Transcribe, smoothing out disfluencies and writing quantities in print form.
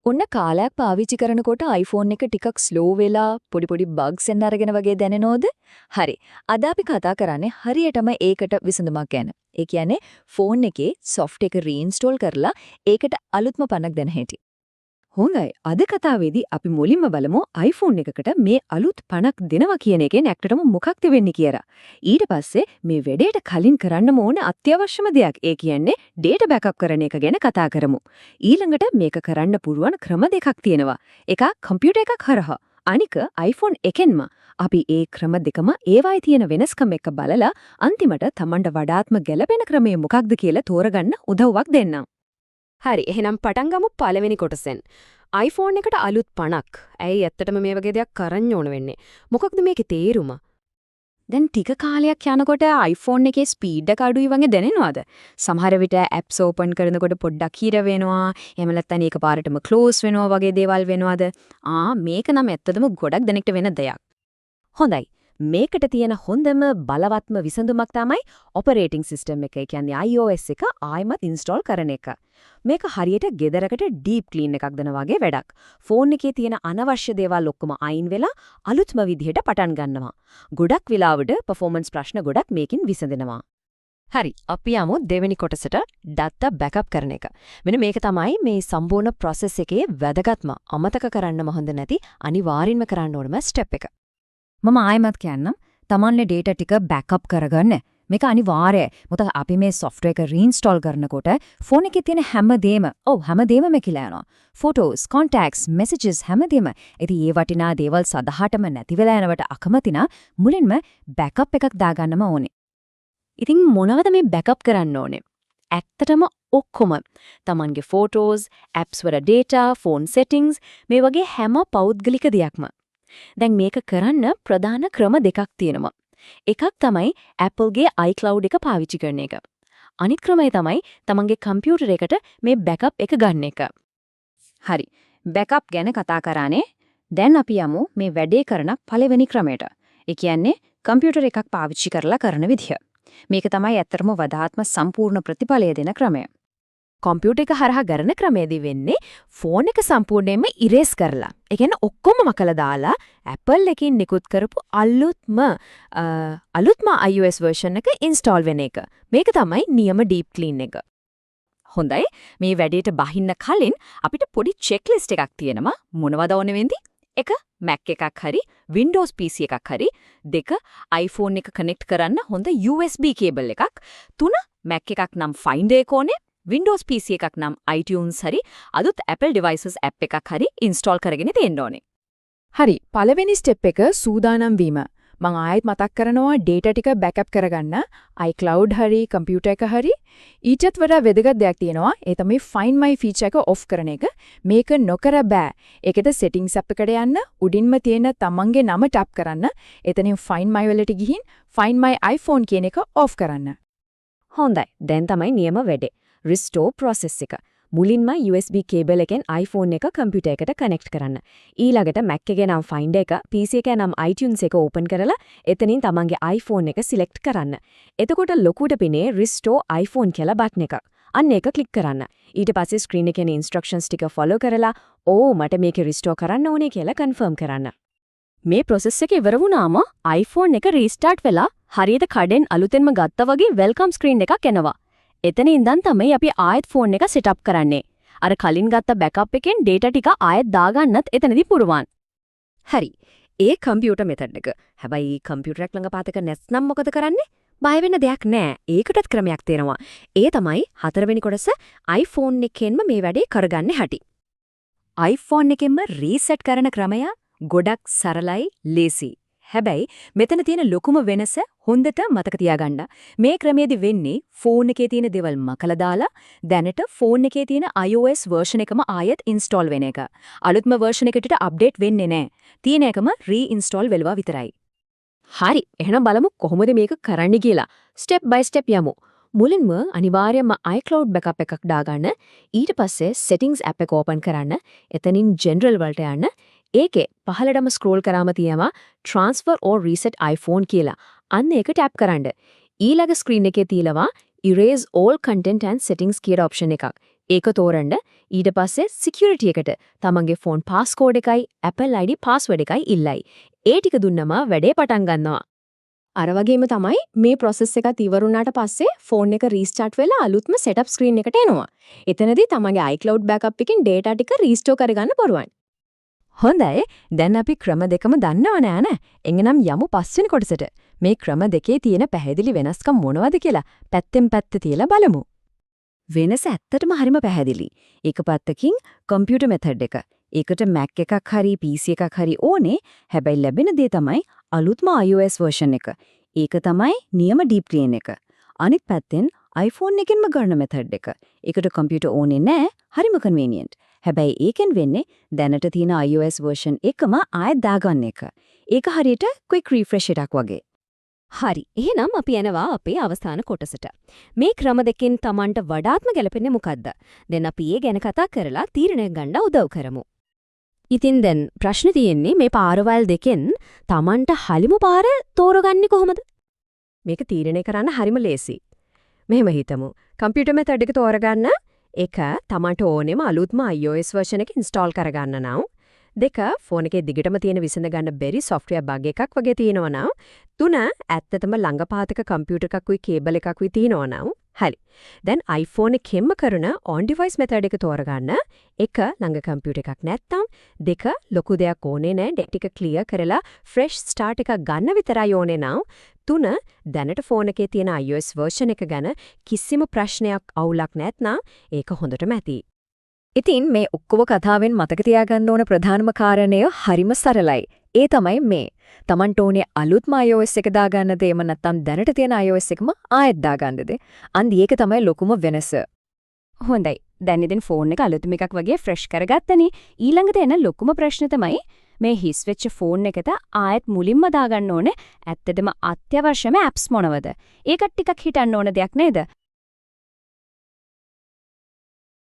ඔන්න කාලයක් පාවිච්චි කරනකොට iPhone එක ටිකක් ස්ලෝ වෙලා පොඩි බග්ස් එන්න අරගෙන වගේ දැනෙනවද? හරි. අද අපි කතා කරන්නේ හරියටම ඒකට විසඳුමක් ගැන. ඒ කියන්නේ ෆෝන් එකේ software එක reinstall කරලා ඒකට අලුත්ම පණක් දෙන හැටි. හොඳයි. අද කතාවේදී අපි මුලින්ම බලමු iPhone එකකට මේ අලුත් පණක් දෙනවා කියන එකෙන් ඇත්තටම මොකක්ද වෙන්නේ කියලා. ඊට පස්සේ මේ වැඩේට කලින් කරන්නම ඕන අත්‍යවශ්‍යම දෙයක්. ඒ කියන්නේ data backup කරන එක ගැන කතා කරමු. ඊළඟට මේක කරන්න පුළුවන් ක්‍රම දෙකක් තියෙනවා. එකක් කම්පියුටර් එකක් හරහා. අනික iPhone එකෙන්ම. අපි ඒ ක්‍රම දෙකම ඒවායි තියෙන වෙනස්කම් එක බලලා අන්තිමට Tamanට වඩාත්ම ගැළපෙන ක්‍රමය මොකක්ද කියලා තෝරගන්න උදව්වක් දෙන්නම්. හරි එහෙනම් පටන් ගමු පළවෙනි කොටසෙන්. iPhone එකට අලුත් පණක්. ඇයි ඇත්තටම මේ වගේ දෙයක් කරන්න ඕන වෙන්නේ? මොකක්ද මේකේ තේරුම? දැන් ටික කාලයක් යනකොට iPhone එකේ ස්පීඩ් එක අඩුයි වගේ දැනෙනවද? සමහර විට apps open කරනකොට පොඩ්ඩක් හිර වෙනවා. එහෙම නැත්නම් එකපාරටම close වෙනවා වගේ දේවල් වෙනවද? මේක නම් ඇත්තටම ගොඩක් දෙනෙක්ට වෙන දෙයක්. හොඳයි. මේකට තියෙන හොඳම බලවත්ම විසඳුමක් තමයි operating system එක. ඒ කියන්නේ iOS එක ආයෙමත් install කරන එක. මේක හරියට ගෙදරකට deep clean එකක් දෙන වගේ වැඩක්. ෆෝන් එකේ තියෙන අනවශ්‍ය දේවල් ඔක්කොම අයින් වෙලා අලුත්ම විදිහට පටන් ගන්නවා. ගොඩක් වෙලාවට performance ප්‍රශ්න ගොඩක් මේකෙන් විසඳෙනවා. හරි අපි යමු දෙවෙනි කොටසට data backup කරන එක. මෙන්න මේක තමයි මේ සම්පූර්ණ process එකේ වැදගත්ම අමතක කරන්නම හොඳ නැති අනිවාර්යෙන්ම කරන්න ඕනම step එක. මම ආයෙමත් කියන්නම්. Tamanle data ටික backup කරගන්න. මේක අනිවාර්යයි. මොකද අපි මේ software එක reinstall කරනකොට ෆෝන් එකේ තියෙන හැමදේම මෙකිලා යනවා. photos, contacts, messages හැමදේම. ඉතින් මේ වටිනා දේවල් සදහටම නැති වෙලා යනවට අකමැති නම් මුලින්ම backup එකක් දාගන්නම ඕනේ. ඉතින් මොනවද මේ backup කරන්න ඕනේ? ඇත්තටම ඔක්කොම. Tamanගේ photos, apps වල data, phone settings මේ වගේ හැම පෞද්ගලික දෙයක්ම. දැන් මේක කරන්න ප්‍රධාන ක්‍රම දෙකක් තියෙනවා. එකක් තමයි Appleගේ iCloud එක පාවිච්චි කරන එක. අනිත් ක්‍රමය තමයි තමන්ගේ කම්පියුටර් එකට මේ බෑකප් එක ගන්න එක. හරි. බෑකප් ගැන කතා කරානේ. දැන් අපි යමු මේ වැඩේ කරන පළවෙනි ක්‍රමයට. ඒ කියන්නේ කම්පියුටර් එකක් පාවිච්චි කරලා කරන විදිහ. මේක තමයි ඇත්තටම වඩාත්ම සම්පූර්ණ ප්‍රතිඵලය දෙන ක්‍රමය. කම්පියුටර් එක හරහා කරන ක්‍රමයේදී වෙන්නේ ෆෝන් එක සම්පූර්ණයෙන්ම ඉරේස් කරලා. ඒ කියන්නේ ඔක්කොම මකලා දාලා Apple එකකින් නිකුත් කරපු අලුත්ම iOS version එක install වෙන එක. මේක තමයි නියම deep clean එක. හොඳයි. මේ වැඩේට බහින්න කලින් අපිට පොඩි checklist එකක් තියෙනවා. මොනවද ඕනේ වෙන්නේ? 1. Mac එකක් හරි Windows PC එකක් හරි 2. iPhone එක connect කරන්න හොඳ USB cable එකක් 3. Mac එකක් නම් Finder එක ඕනේ Windows PC එකක් නම් iTunes හරි අලුත් Apple devices app එකක් හරි install කරගෙන තියෙන්න ඕනේ. හරි පළවෙනි step එක සූදානම් වීම. මම ආයෙත් මතක් කරනවා data ටික backup කරගන්න iCloud හරි computer එක හරි ඊටත් වඩා වැදගත් දෙයක් තියෙනවා. ඒ තමයි find my feature එක off කරන එක. මේක නොකර බෑ. ඒකට settings app එකට යන්න උඩින්ම තියෙන තමන්ගේ නම tap කරන්න. එතනින් find my වලට ගිහින් find my iPhone කියන එක off කරන්න. හොඳයි. දැන් තමයි නියම වැඩේ. Restore process එක. මුලින්ම USB cable එකෙන් iPhone එක computer එකට connect කරන්න. ඊළඟට Mac එකේ නම් Finder එක, PC එකේ නම් iTunes එක open කරලා එතනින් තමන්ගේ iPhone එක select කරන්න. එතකොට ලොකුට පෙනේ Restore iPhone කියලා button එකක්. අන්න ඒක click කරන්න. ඊට පස්සේ screen එකේ instructions ටික follow කරලා මට මේක restore කරන්න ඕනේ කියලා confirm කරන්න. මේ process එක ඉවර වුණාම iPhone එක restart වෙලා හරියට කඩෙන් අලුතෙන්ම ගත්තා වගේ welcome screen එකක් එනවා. එතන ඉඳන් තමයි අපි ආයෙත් ෆෝන් එක set up කරන්නේ. අර කලින් ගත්ත backup එකෙන් data ටික ආයෙත් දාගන්නත් එතනදී පුරුවන්. හරි. ඒ කම්පියුටර් method එක. හැබැයි කම්පියුටර් එක ළඟ පාතක නැත්නම් මොකද කරන්නේ? බය වෙන්න දෙයක් නෑ. ඒකටත් ක්‍රමයක් තියෙනවා. ඒ තමයි හතරවෙනි කොටස iPhone එකෙන්ම මේ වැඩේ කරගන්න හැටි. iPhone එකෙන්ම reset කරන ක්‍රමය ගොඩක් සරලයි, ලේසි. හැබැයි මෙතන තියෙන ලොකුම වෙනස හොඳට මතක තියාගන්න. මේ ක්‍රමයේදී වෙන්නේ ෆෝන් එකේ තියෙන දේවල් මකලා දාලා දැනට ෆෝන් එකේ තියෙන iOS version එකම ආයෙත් install වෙන එක. අලුත්ම version එකට update වෙන්නේ නැහැ. තියෙන එකම reinstall වෙලවා විතරයි. හරි. එහෙනම් බලමු කොහොමද මේක කරන්න කියලා. step by step යමු. මුලින්ම අනිවාර්යයෙන්ම iCloud backup එකක් දාගන්න. ඊට පස්සේ settings app එක open කරන්න. එතනින් general වලට යන්න. ඒකේ පහළටම ස්ක්‍රෝල් කරාම තියෙනවා transfer or reset iPhone කියලා. අන්න ඒක ටැප් කරන්න. ඊළඟ ස්ක්‍රීන් එකේ තියෙනවා erase all content and settings කියන ඔප්ෂන් එකක්. ඒක තෝරන්න ඊට පස්සේ සිකියුරිටි එකට තමන්ගේ ෆෝන් පාස්කෝඩ් එකයි Apple ID පාස්වර්ඩ් එකයි ඉල්ලයි. ඒ ටික දුන්නම වැඩේ පටන් ගන්නවා. අර වගේම තමයි මේ process එකත් ඉවරුණාට පස්සේ ෆෝන් එක රීස්ටාර්ට් වෙලා අලුත්ම setup screen එකට එනවා. එතනදී තමන්ගේ iCloud backup එකෙන් data ටික restore කරගන්න පුළුවන්. හොඳයි. දැන් අපි ක්‍රම දෙකම දන්නව නෑ. එංගනම් යමු පස්වෙනි කොටසට. මේ ක්‍රම දෙකේ තියෙන පැහැදිලි වෙනස්කම් මොනවද කියලා පැත්තෙන් පැත්ත තියලා බලමු. වෙනස ඇත්තටම හරිම පැහැදිලි. එක පැත්තකින් කම්පියුටර් මෙතඩ් එක. ඒකට Mac එකක් හරි PC එකක් හරි ඕනේ. හැබැයි ලැබෙන දේ තමයි අලුත්ම iOS version එක. ඒක තමයි නියම deep clean එක. අනිත් පැත්තෙන් iPhone එකෙන්ම ගන්න මෙතඩ් එක. ඒකට කම්පියුටර් ඕනේ නෑ. හරිම convenient. හැබැයි ඒකෙන් වෙන්නේ දැනට තියෙන iOS version එකම ආයෙත් දාගන්න එක. ඒක හරියට quick refresh එකක් වගේ. හරි. එහෙනම් අපි යනවා අපේ අවසාන කොටසට. මේ ක්‍රම දෙකෙන් Tamanට වඩාත්ම ගැලපෙන්නේ මොකද්ද? දැන් අපි ඒ ගැන කතා කරලා තීරණයක් ගන්න උදව් කරමු. ඉතින් දැන් ප්‍රශ්නේ තියෙන්නේ මේ පාරවල් දෙකෙන් Tamanට හලිමු පාර තෝරගන්නේ කොහොමද? මේක තීරණය කරන්න හරිම ලේසි. මෙහෙම හිතමු. කම්පියුටර් මෙතඩ් එක තෝරගන්න එක Tamanට ඕනෙම අලුත්ම iOS version එක install කරගන්න නම් දෙක ෆෝන් එකේ දිගටම තියෙන විසඳ ගන්න බැරි software bug එකක් වගේ තියෙනවා නම් තුන ඇත්තටම ළඟපාතක කම්පියුටර් එකකුයි කේබල් එකකුයි තියෙනවා නම් හරි. දැන් iPhone එකෙන්ම කරන on device method එක තෝරගන්න එක ළඟ කම්පියුටර් එකක් නැත්තම් දෙක ලොකු දෙයක් ඕනේ නැහැ ඩේටා ටික clear කරලා fresh start එකක් ගන්න විතරයි ඕනේ නම් තුන දැනට ෆෝන් එකේ තියෙන iOS version එක ගැන කිසිම ප්‍රශ්නයක් අවුලක් නැත්නම් ඒක හොඳටම ඇති. ඉතින් මේ ඔක්කොම කතාවෙන් මතක තියාගන්න ඕන ප්‍රධානම කාරණය හරිම සරලයි. ඒ තමයි මේ. Tamanට ඕනේ අලුත්ම iOS එක දාගන්නද එහෙම නැත්නම් දැනට තියෙන iOS එකම ආයෙත් දාගන්නද? අන්දි ඒක තමයි ලොකුම වෙනස. හොඳයි. දැන් ඉතින් ෆෝන් එක අලුත්ම එකක් වගේ ෆ්‍රෙෂ් කරගත්තනේ. ඊළඟට එන ලොකුම ප්‍රශ්නේ තමයි මේ හිස් වෙච්ච ෆෝන් එකට ආයෙත් මුලින්ම දාගන්න ඕනේ ඇත්තටම අත්‍යවශ්‍යම apps මොනවද? ඒකට ටිකක් හිතන්න ඕන දෙයක් නේද?